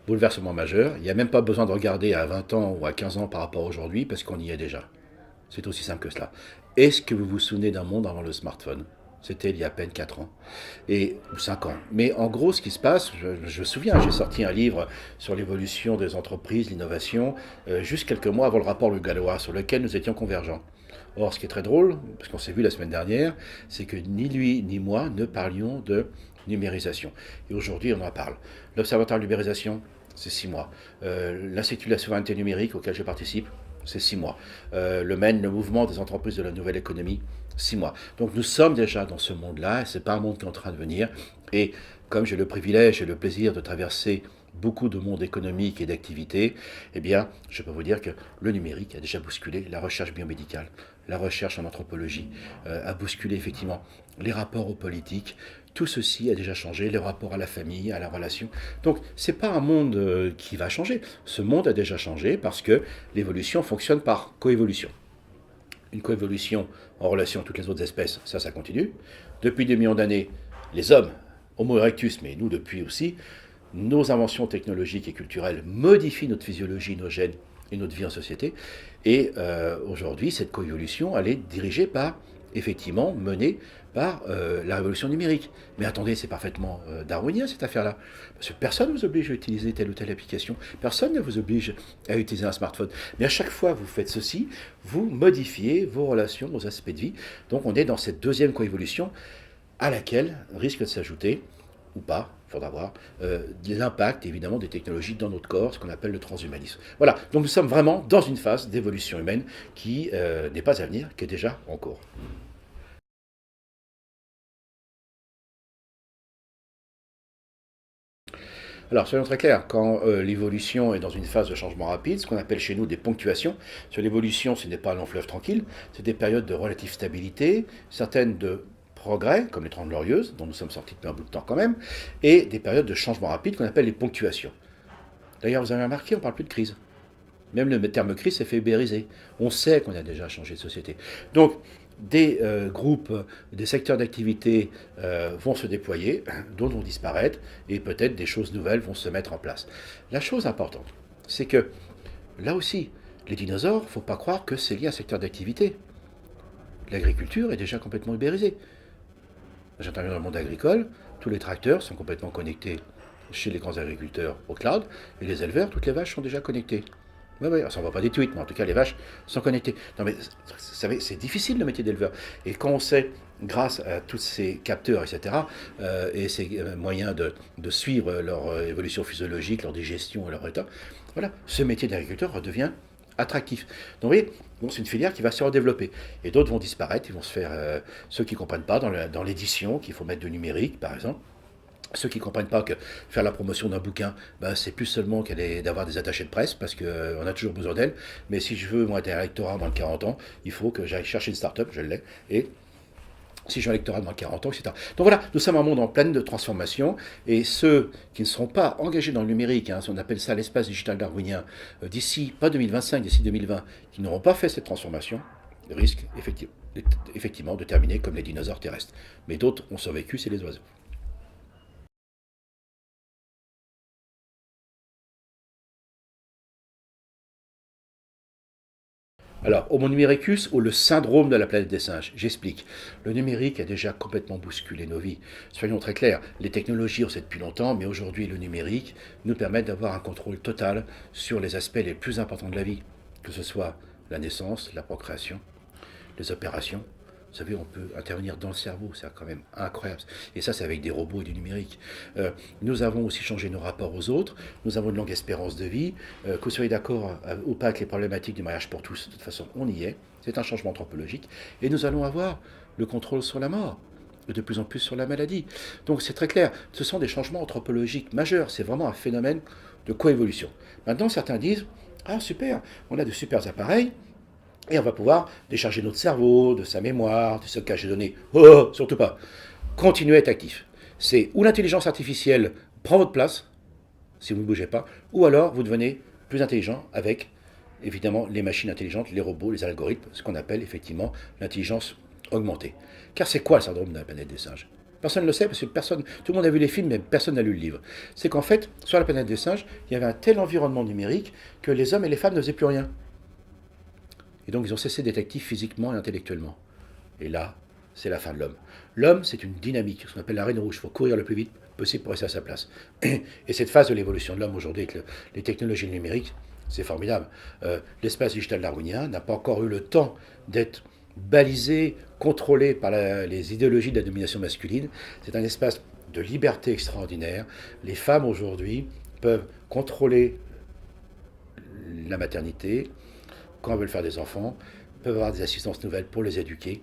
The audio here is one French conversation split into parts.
bouleversement majeur. Il n'y a même pas besoin de regarder à 20 ans ou à 15 ans par rapport à aujourd'hui, parce qu'on y est déjà. C'est aussi simple que cela. Est-ce que vous vous souvenez d'un monde avant le smartphone? C'était il y a à peine 4 ans, ou 5 ans. Mais en gros, ce qui se passe, je me souviens, j'ai sorti un livre sur l'évolution des entreprises, l'innovation, juste quelques mois avant le rapport Le Gallois, sur lequel nous étions convergents. Or, ce qui est très drôle, parce qu'on s'est vu la semaine dernière, c'est que ni lui ni moi ne parlions de numérisation. Et aujourd'hui, on en parle. L'Observatoire de numérisation, c'est 6 mois. L'Institut de la souveraineté numérique auquel je participe, c'est 6 mois. Le MEN, le mouvement des entreprises de la nouvelle économie, 6 mois. Donc nous sommes déjà dans ce monde-là, et ce n'est pas un monde qui est en train de venir. Et comme j'ai le privilège et le plaisir de traverser beaucoup de mondes économiques et d'activités, eh bien, je peux vous dire que le numérique a déjà bousculé la recherche biomédicale, la recherche en anthropologie, a bousculé effectivement les rapports aux politiques. Tout ceci a déjà changé, les rapports à la famille, à la relation. Donc, ce n'est pas un monde qui va changer. Ce monde a déjà changé parce que l'évolution fonctionne par coévolution. Une coévolution en relation à toutes les autres espèces, ça continue. Depuis des millions d'années, les hommes, Homo erectus, mais nous depuis aussi, nos inventions technologiques et culturelles modifient notre physiologie, nos gènes et notre vie en société. Et aujourd'hui, cette coévolution, elle est dirigée par, effectivement, menée par la révolution numérique. Mais attendez, c'est parfaitement darwinien cette affaire-là. Parce que personne ne vous oblige à utiliser telle ou telle application. Personne ne vous oblige à utiliser un smartphone. Mais à chaque fois que vous faites ceci, vous modifiez vos relations, vos aspects de vie. Donc on est dans cette deuxième coévolution à laquelle risque de s'ajouter, ou pas, il faudra voir, l'impact évidemment des technologies dans notre corps, ce qu'on appelle le transhumanisme. Voilà, donc nous sommes vraiment dans une phase d'évolution humaine qui n'est pas à venir, qui est déjà en cours. Alors, soyons très clairs, quand l'évolution est dans une phase de changement rapide, ce qu'on appelle chez nous des ponctuations, sur l'évolution, ce n'est pas un long fleuve tranquille, c'est des périodes de relative stabilité, certaines de progrès, comme les Trente Glorieuses, dont nous sommes sortis depuis un bout de temps quand même, et des périodes de changement rapide qu'on appelle les ponctuations. D'ailleurs, vous avez remarqué, on ne parle plus de crise. Même le terme crise s'est fait ubériser. On sait qu'on a déjà changé de société. Donc, des groupes, des secteurs d'activité vont se déployer, d'autres vont disparaître, et peut-être des choses nouvelles vont se mettre en place. La chose importante, c'est que là aussi, les dinosaures, il ne faut pas croire que c'est lié à un secteur d'activité. L'agriculture est déjà complètement ubérisée. J'interviens dans le monde agricole, tous les tracteurs sont complètement connectés chez les grands agriculteurs au cloud, et les éleveurs, toutes les vaches sont déjà connectées. Oui, oui, ça ne va pas des tweets, mais en tout cas, les vaches sont connectées. Non, mais vous savez, c'est difficile le métier d'éleveur. Et quand on sait, grâce à tous ces capteurs, etc., et ces moyens de suivre leur évolution physiologique, leur digestion et leur état, voilà, ce métier d'agriculteur redevient attractif. Donc, vous voyez, bon, c'est une filière qui va se redévelopper. Et d'autres vont disparaître, ils vont se faire, ceux qui ne comprennent pas, dans l'édition, qu'il faut mettre du numérique, par exemple. Ceux qui ne comprennent pas que faire la promotion d'un bouquin, ben, c'est plus seulement d'avoir des attachés de presse, parce qu'on a toujours besoin d'elles. Mais si je veux, moi, être un électorat dans le 40 ans, il faut que j'aille chercher une start-up, je l'ai, et si je veux un électorat dans 40 ans, etc. Donc voilà, nous sommes un monde en pleine de transformation, et ceux qui ne seront pas engagés dans le numérique, hein, on appelle ça l'espace digital darwinien, d'ici, pas 2025, d'ici 2020, qui n'auront pas fait cette transformation, risquent effectivement de terminer comme les dinosaures terrestres. Mais d'autres ont survécu, c'est les oiseaux. Alors, Homo numericus ou le syndrome de la planète des singes, j'explique. Le numérique a déjà complètement bousculé nos vies. Soyons très clairs, les technologies, on sait depuis longtemps, mais aujourd'hui, le numérique nous permet d'avoir un contrôle total sur les aspects les plus importants de la vie, que ce soit la naissance, la procréation, les opérations. Vous savez, on peut intervenir dans le cerveau, c'est quand même incroyable. Et ça, c'est avec des robots et du numérique. Nous avons aussi changé nos rapports aux autres, nous avons une longue espérance de vie. Que vous soyez d'accord ou pas avec les problématiques du mariage pour tous, de toute façon, on y est. C'est un changement anthropologique. Et nous allons avoir le contrôle sur la mort, et de plus en plus sur la maladie. Donc c'est très clair, ce sont des changements anthropologiques majeurs, c'est vraiment un phénomène de coévolution. Maintenant, certains disent, ah super, on a de super appareils, et on va pouvoir décharger notre cerveau de sa mémoire, de stockage de données. Oh, oh, surtout pas. Continuez à être actif. C'est où l'intelligence artificielle prend votre place, si vous ne bougez pas, ou alors vous devenez plus intelligent avec, évidemment, les machines intelligentes, les robots, les algorithmes, ce qu'on appelle effectivement l'intelligence augmentée. Car c'est quoi le syndrome de la planète des singes? Personne ne le sait parce que tout le monde a vu les films, mais personne n'a lu le livre. C'est qu'en fait, sur la planète des singes, il y avait un tel environnement numérique que les hommes et les femmes ne faisaient plus rien. Et donc ils ont cessé d'être actifs physiquement et intellectuellement. Et là, c'est la fin de l'homme. L'homme, c'est une dynamique, ce qu'on appelle la reine rouge. Il faut courir le plus vite possible pour rester à sa place. Et cette phase de l'évolution de l'homme aujourd'hui, avec les technologies numériques, c'est formidable. L'espace digital darwinien n'a pas encore eu le temps d'être balisé, contrôlé par les idéologies de la domination masculine. C'est un espace de liberté extraordinaire. Les femmes aujourd'hui peuvent contrôler la maternité, quand elles veulent faire des enfants, peuvent avoir des assistances nouvelles pour les éduquer,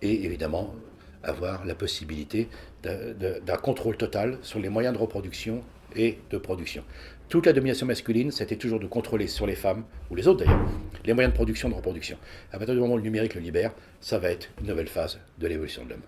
et évidemment avoir la possibilité d'un contrôle total sur les moyens de reproduction et de production. Toute la domination masculine, c'était toujours de contrôler sur les femmes, ou les autres d'ailleurs, les moyens de production et de reproduction. À partir du moment où le numérique le libère, ça va être une nouvelle phase de l'évolution de l'homme.